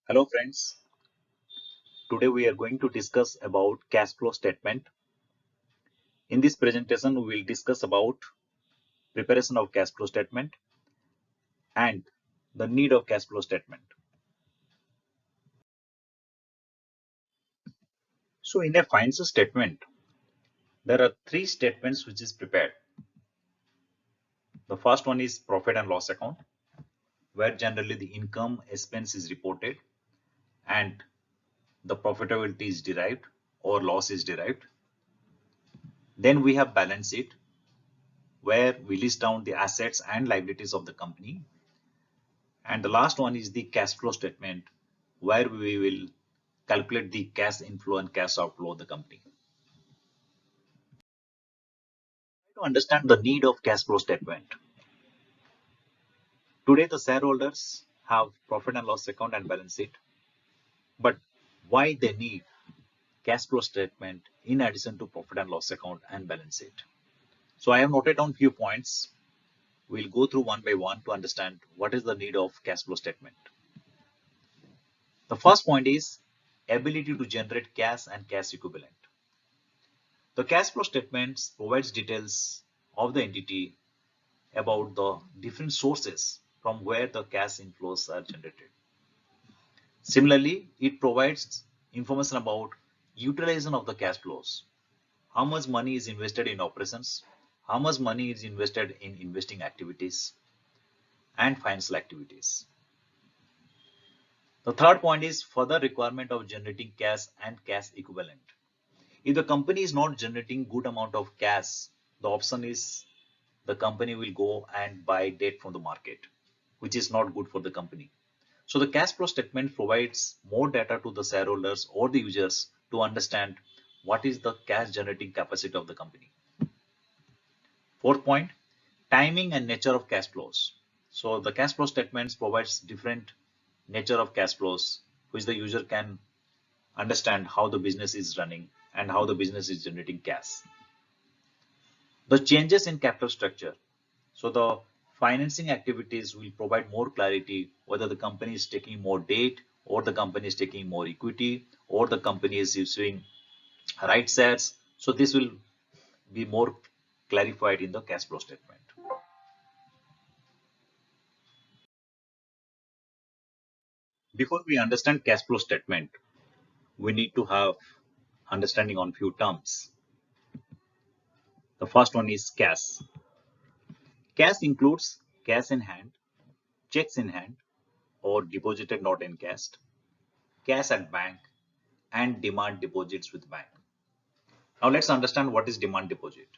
Hello friends, today we are going to discuss about cash flow statement. In this presentation, we will discuss about preparation of cash flow statement and the need of cash flow statement. So in a financial statement, there are three statements which is prepared. The first one is profit and loss account, where generally the income expense is reported and the profitability is derived or loss is derived. Then we have balance sheet, where we list down the assets and liabilities of the company. And the last one is the cash flow statement, where we will calculate the cash inflow and cash outflow of the company. To understand the need of cash flow statement, today the shareholders have profit and loss account and balance sheet, but why they need cash flow statement in addition to profit and loss account and balance sheet? So I have noted down few points. We'll go through one by one to understand what is the need of cash flow statement. The first point is ability to generate cash and cash equivalent. The cash flow statements provides details of the entity about the different sources from where the cash inflows are generated. Similarly, it provides information about utilization of the cash flows. How much money is invested in operations, how much money is invested in investing activities and financial activities. The third point is further requirement of generating cash and cash equivalent. If the company is not generating good amount of cash, the option is the company will go and buy debt from the market, which is not good for the company. So the cash flow statement provides more data to the shareholders or the users to understand what is the cash generating capacity of the company. Fourth point, timing and nature of cash flows. So the cash flow statements provides different nature of cash flows, which the user can understand how the business is running and how the business is generating cash. The changes in capital structure. So the financing activities will provide more clarity whether the company is taking more debt or the company is taking more equity or the company is issuing right shares. So this will be more clarified in the cash flow statement. Before we understand cash flow statement, we need to have understanding on few terms. The first one is cash. Cash includes cash in hand, checks in hand or deposited not encashed, cash at bank and demand deposits with bank. Now let's understand what is demand deposit.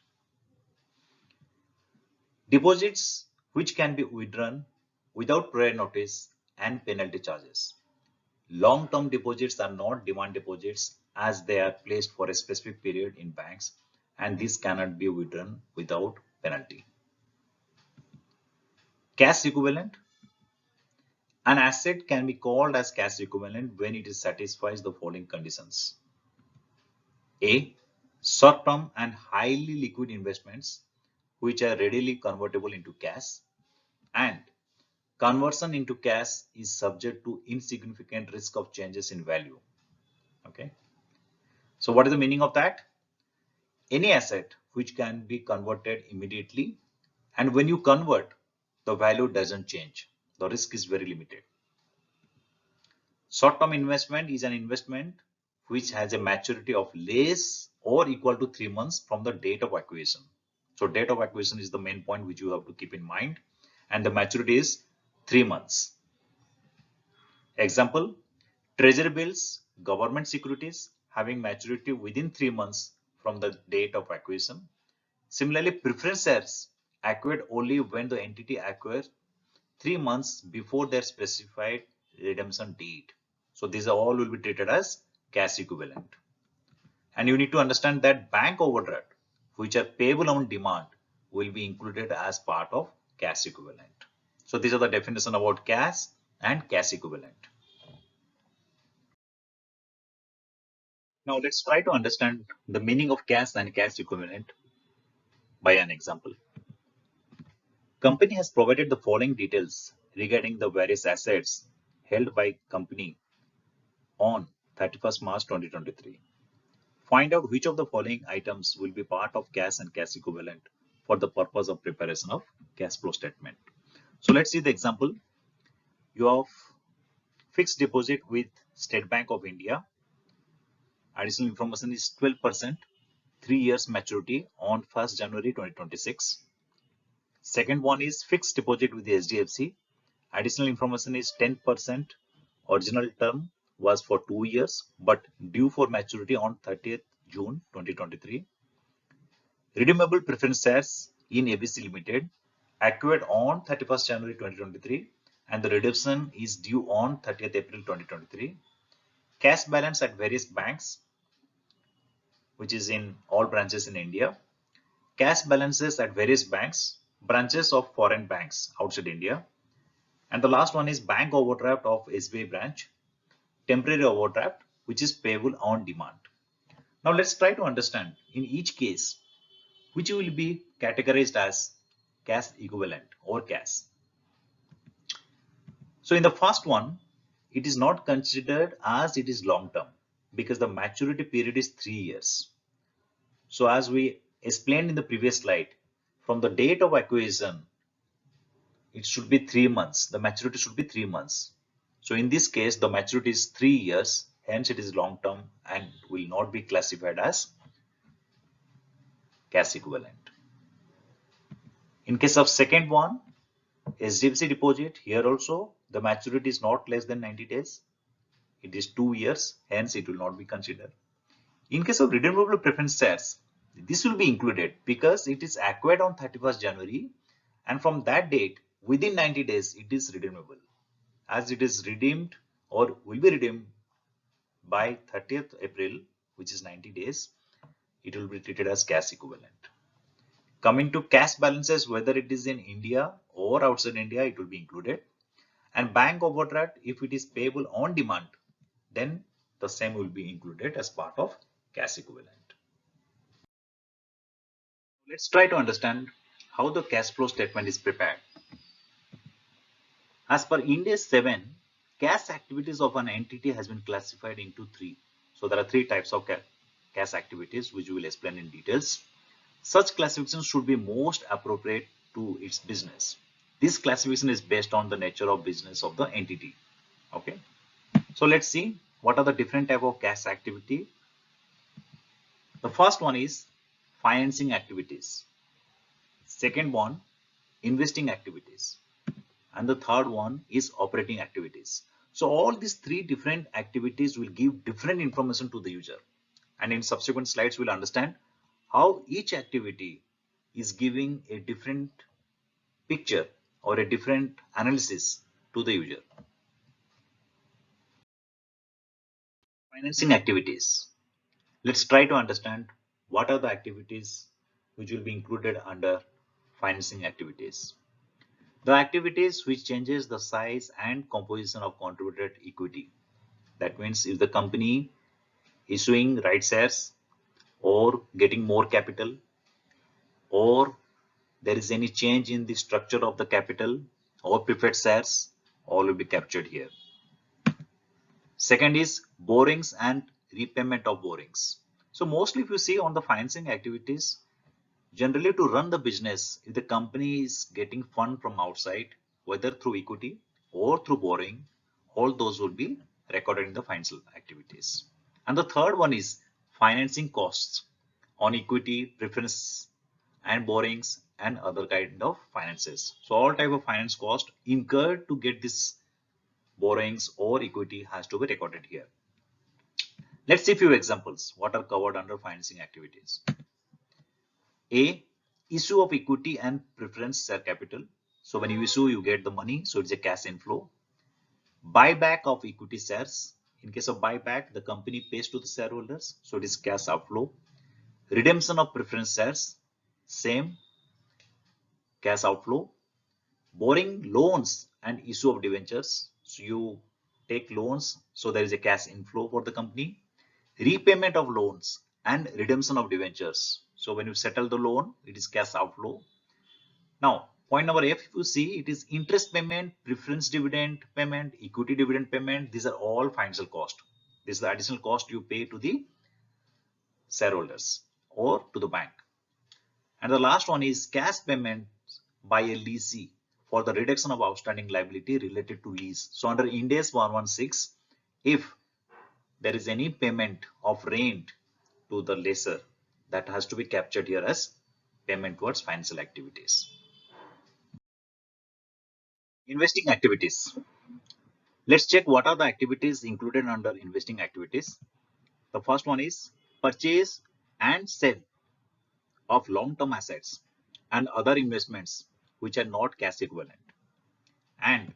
Deposits which can be withdrawn without prior notice and penalty charges. Long-term deposits are not demand deposits as they are placed for a specific period in banks and these cannot be withdrawn without penalty. Cash equivalent. An asset can be called as cash equivalent when it satisfies the following conditions. A. Short-term and highly liquid investments which are readily convertible into cash, and conversion into cash is subject to insignificant risk of changes in value. Okay. So what is the meaning of that? Any asset which can be converted immediately, and when you convert, the value doesn't change. The risk is very limited. Short-term investment is an investment which has a maturity of less or equal to 3 months from the date of acquisition. So date of acquisition is the main point which you have to keep in mind, and the maturity is 3 months. Example, treasury bills, government securities having maturity within 3 months from the date of acquisition. Similarly, preference shares acquired only when the entity acquires 3 months before their specified redemption date. So these are all will be treated as cash equivalent. And you need to understand that bank overdraft, which are payable on demand, will be included as part of cash equivalent. So these are the definition about cash and cash equivalent. Now let's try to understand the meaning of cash and cash equivalent by an example. Company has provided the following details regarding the various assets held by company on 31st March 2023. Find out which of the following items will be part of cash and cash equivalent for the purpose of preparation of cash flow statement. So let's see the example. You have fixed deposit with State Bank of India. Additional information is 12%, 3 years maturity on 1st January 2026. Second one is fixed deposit with the SDFC. Additional information is 10%. Original term was for 2 years but due for maturity on 30th June 2023. Redeemable preference shares in ABC Limited acquired on 31st January 2023 and the redemption is due on 30th April 2023. Cash balance at various banks, which is in all branches in India. Cash balances at various banks, branches of foreign banks outside India. And the last one is bank overdraft of SBI branch, temporary overdraft, which is payable on demand. Now let's try to understand in each case which will be categorized as cash equivalent or cash. So in the first one, it is not considered as it is long term because the maturity period is 3 years. So as we explained in the previous slide, from the date of acquisition, it should be 3 months. The maturity should be 3 months. So in this case, the maturity is 3 years. Hence, it is long term and will not be classified as cash equivalent. In case of second one, SDFC deposit, here also the maturity is not less than 90 days. It is 2 years. Hence, it will not be considered. In case of redeemable preference shares, this will be included because it is acquired on 31st January and from that date within 90 days it is redeemable. As it is redeemed or will be redeemed by 30th April, which is 90 days, it will be treated as cash equivalent. Coming to cash balances, whether it is in India or outside India, it will be included. And bank overdraft, if it is payable on demand, then the same will be included as part of cash equivalent. Let's try to understand how the cash flow statement is prepared. As per Ind AS 7, cash activities of an entity has been classified into three. So there are three types of cash activities which we will explain in details. Such classification should be most appropriate to its business. This classification is based on the nature of business of the entity. Okay. So let's see what are the different type of cash activity. The first one is financing activities. Second one, investing activities. And the third one is operating activities. So all these three different activities will give different information to the user. And in subsequent slides, we'll understand how each activity is giving a different picture or a different analysis to the user. Financing activities. Let's try to understand what are the activities which will be included under financing activities. The activities which changes the size and composition of contributed equity. That means if the company issuing right shares or getting more capital or there is any change in the structure of the capital or preferred shares, all will be captured here. Second is borrowings and repayment of borrowings. So mostly if you see on the financing activities, generally to run the business, if the company is getting fund from outside, whether through equity or through borrowing, all those will be recorded in the financial activities. And the third one is financing costs on equity, preference and borrowings and other kind of finances. So all type of finance cost incurred to get this borrowings or equity has to be recorded here. Let's see a few examples what are covered under financing activities. A, issue of equity and preference share capital. So when you issue, you get the money, so it's a cash inflow. Buyback of equity shares. In case of buyback, the company pays to the shareholders, so it is cash outflow. Redemption of preference shares, same, cash outflow. Borrowing loans and issue of debentures. So you take loans, so there is a cash inflow for the company. Repayment of loans and redemption of debentures. So when you settle the loan, it is cash outflow. Now, point number F, if you see, it is interest payment, preference dividend payment, equity dividend payment. These are all financial cost. This is the additional cost you pay to the shareholders or to the bank. And the last one is cash payment by a lessee for the reduction of outstanding liability related to lease. So under Ind AS 116, if there is any payment of rent to the lessor, that has to be captured here as payment towards financial activities. Investing activities. Let's check what are the activities included under investing activities. The first one is purchase and sale of long-term assets and other investments which are not cash equivalent, and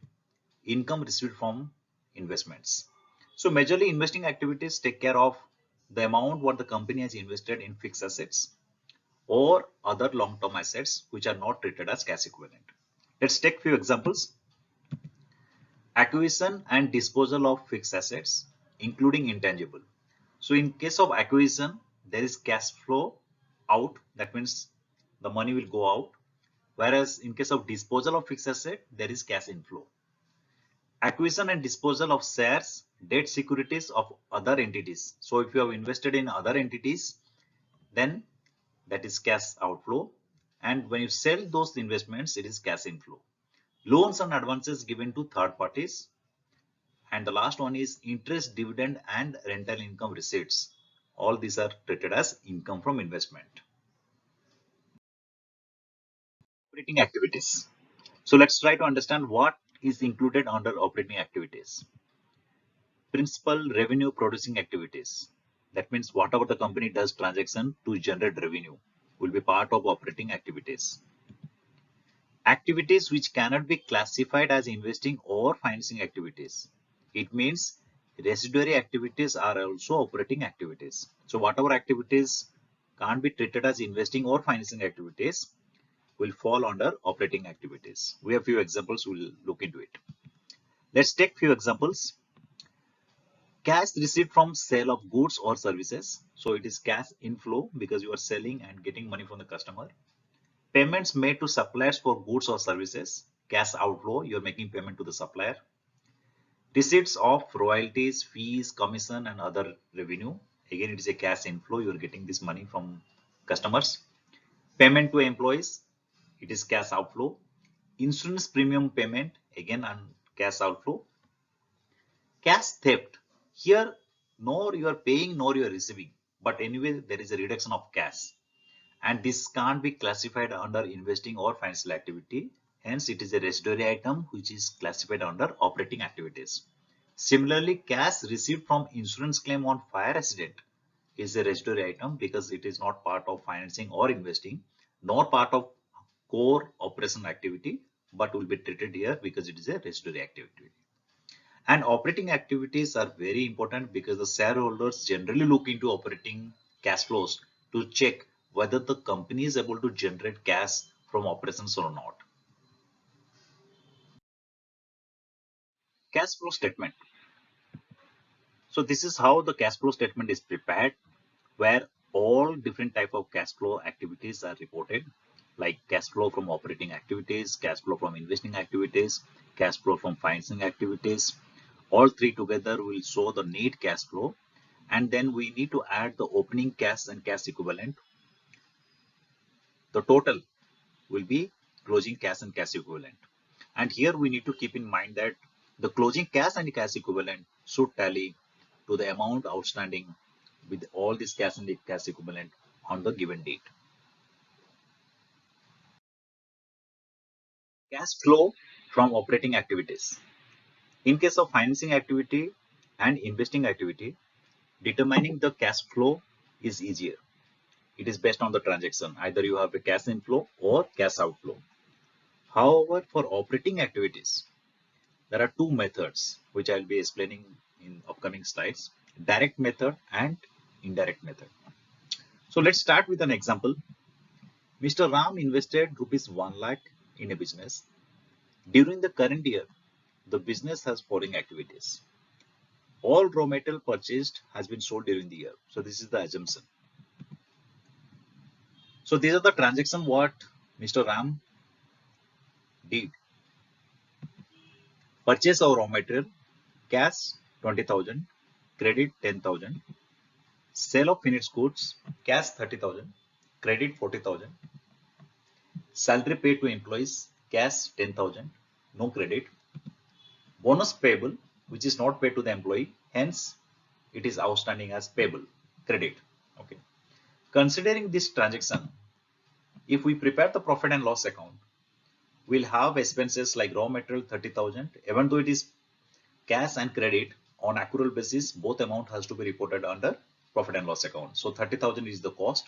income received from investments. So majorly investing activities take care of the amount what the company has invested in fixed assets or other long-term assets which are not treated as cash equivalent. Let's take few examples. Acquisition and disposal of fixed assets, including intangible. So in case of acquisition, there is cash flow out. That means the money will go out. Whereas in case of disposal of fixed asset, there is cash inflow. Acquisition and disposal of shares, debt securities of other entities. So if you have invested in other entities, then that is cash outflow. And when you sell those investments, it is cash inflow. Loans and advances given to third parties. And the last one is interest, dividend, and rental income receipts. All these are treated as income from investment. Operating activities. So let's try to understand what is included under operating activities. Principal revenue producing activities. That means whatever the company does transaction to generate revenue will be part of operating activities. Activities which cannot be classified as investing or financing activities. It means residuary activities are also operating activities. So whatever activities can't be treated as investing or financing activities will fall under operating activities. We have few examples, we'll look into it. Let's take few examples. Cash received from sale of goods or services. So it is cash inflow because you are selling and getting money from the customer. Payments made to suppliers for goods or services. Cash outflow, you are making payment to the supplier. Receipts of royalties, fees, commission, and other revenue. Again, it is a cash inflow. You are getting this money from customers. Payment to employees. It is cash outflow. Insurance premium payment. Again, and cash outflow. Cash theft. Here, nor you are paying nor you are receiving. But anyway, there is a reduction of cash. And this can't be classified under investing or financial activity. Hence, it is a residuary item which is classified under operating activities. Similarly, cash received from insurance claim on fire accident is a residuary item because it is not part of financing or investing, nor part of core operation activity, but will be treated here because it is a residuary activity. And operating activities are very important because the shareholders generally look into operating cash flows to check whether the company is able to generate cash from operations or not. Cash flow statement. So this is how the cash flow statement is prepared, where all different type of cash flow activities are reported, like cash flow from operating activities, cash flow from investing activities, cash flow from financing activities. All three together will show the net cash flow, and then we need to add the opening cash and cash equivalent. The total will be closing cash and cash equivalent. And here we need to keep in mind that the closing cash and cash equivalent should tally to the amount outstanding with all this cash and cash equivalent on the given date. Cash flow from operating activities. In case of financing activity and investing activity, determining the cash flow is easier. It is based on the transaction. Either you have a cash inflow or cash outflow. However, for operating activities, there are two methods which I'll be explaining in upcoming slides: direct method and indirect method. So let's start with an example. Mr. Ram invested rupees 1 lakh in a business. During the current year, the business has following activities. All raw material purchased has been sold during the year. So this is the assumption. So these are the transactions what Mr. Ram did. Purchase of raw material, cash 20,000. credit 10,000. Sale of finished goods, cash 30,000, credit 40,000. Salary paid to employees, cash 10,000, no credit. Bonus payable, which is not paid to the employee, hence it is outstanding as payable, credit. Okay. Considering this transaction, if we prepare the profit and loss account, we'll have expenses like raw material 30,000. Even though it is cash and credit, on accrual basis, both amount has to be reported under profit and loss account. So 30,000 is the cost.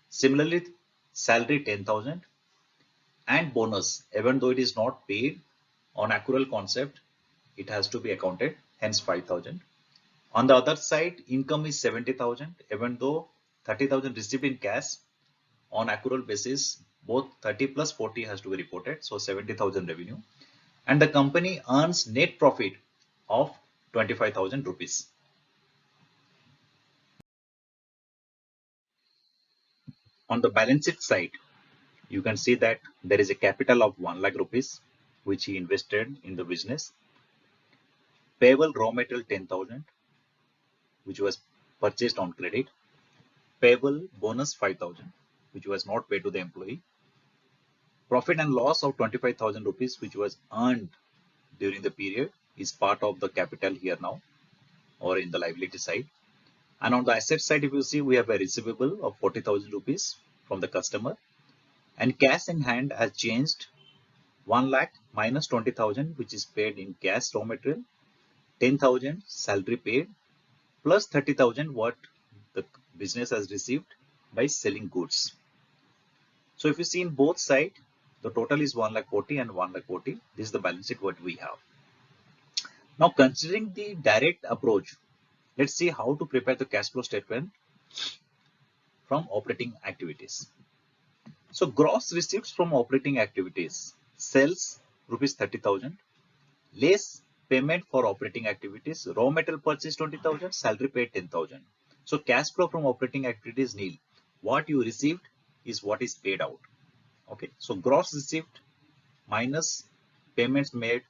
Similarly, salary 10,000 and bonus, even though it is not paid on accrual concept, it has to be accounted, hence 5,000. On the other side, income is 70,000, even though 30,000 received in cash, on accrual basis, both 30 plus 40 has to be reported, so 70,000 revenue. And the company earns net profit of 25,000 rupees. On the balance sheet side, you can see that there is a capital of 1 lakh rupees, which he invested in the business. Payable raw material 10,000, which was purchased on credit. Payable bonus 5,000, which was not paid to the employee. Profit and loss of 25,000 rupees, which was earned during the period, is part of the capital here now, or in the liability side. And on the asset side, if you see, we have a receivable of 40,000 rupees from the customer, and cash in hand has changed 1 lakh minus 20,000, which is paid in cash raw material, 10,000 salary paid, plus 30,000 what the business has received by selling goods. So if you see in both sides, the total is 1 lakh 40 and 1 lakh 40. This is the balance sheet what we have. Now considering the direct approach, let's see how to prepare the cash flow statement from operating activities. So gross receipts from operating activities, sales rupees 30,000, less payment for operating activities, raw material purchase 20,000, salary paid 10,000. So cash flow from operating activities nil. What you received is what is paid out. Okay, so gross received minus payments made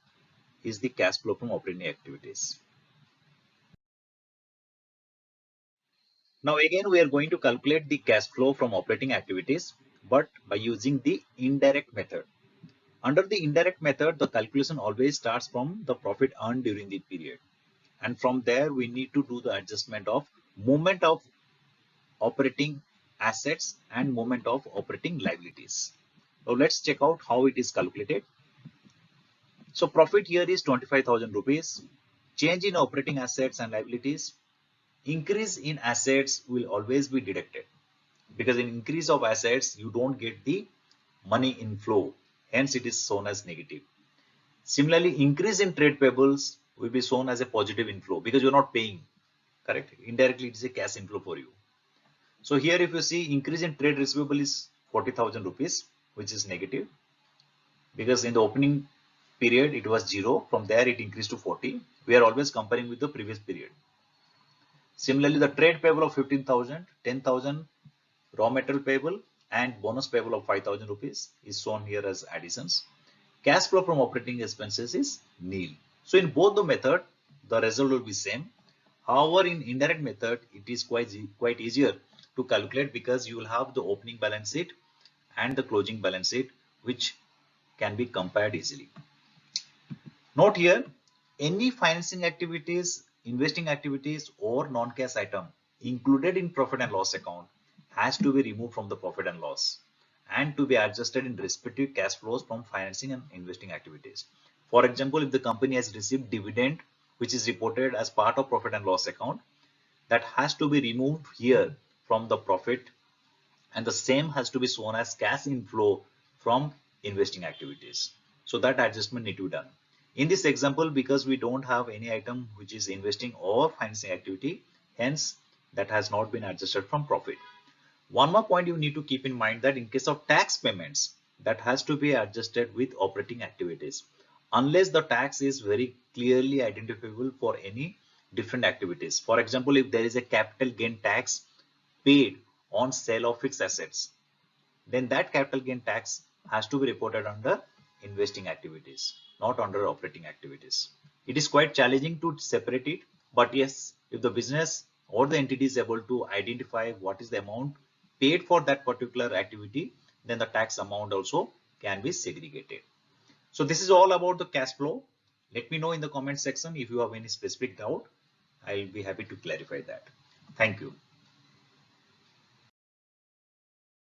is the cash flow from operating activities. Now again we are going to calculate the cash flow from operating activities, but by using the indirect method. Under the indirect method, the calculation always starts from the profit earned during the period. And from there, we need to do the adjustment of movement of operating assets and movement of operating liabilities. So let's check out how it is calculated. So profit here is 25,000 rupees. Change in operating assets and liabilities. Increase in assets will always be deducted, because in increase of assets, you don't get the money inflow. Hence, it is shown as negative. Similarly, increase in trade payables will be shown as a positive inflow because you're not paying. Correct. Indirectly, it is a cash inflow for you. So here, if you see, increase in trade receivable is 40,000 rupees, which is negative, because in the opening period it was 0. From there, it increased to 40. We are always comparing with the previous period. Similarly, the trade payable of 15,000, 10,000 raw material payable, and bonus payable of 5,000 rupees is shown here as additions. Cash flow from operating expenses is nil. So in both the method, the result will be same. However, in indirect method, it is quite easier to calculate because you will have the opening balance sheet and the closing balance sheet, which can be compared easily. Note here, any financing activities, investing activities, or non-cash item included in profit and loss account has to be removed from the profit and loss and to be adjusted in respective cash flows from financing and investing activities. For example, if the company has received dividend, which is reported as part of profit and loss account, that has to be removed here from the profit, and the same has to be shown as cash inflow from investing activities. So that adjustment need to be done. In this example, because we don't have any item which is investing or financing activity, hence that has not been adjusted from profit. One more point you need to keep in mind that in case of tax payments, that has to be adjusted with operating activities, unless the tax is very clearly identifiable for any different activities. For example, if there is a capital gain tax paid on sale of fixed assets, then that capital gain tax has to be reported under investing activities, not under operating activities. It is quite challenging to separate it, But yes, if the business or the entity is able to identify what is the amount paid for that particular activity, then the tax amount also can be segregated. So this is all about the cash flow. Let me know in the comment section if you have any specific doubt. I'll be happy to clarify that. Thank you.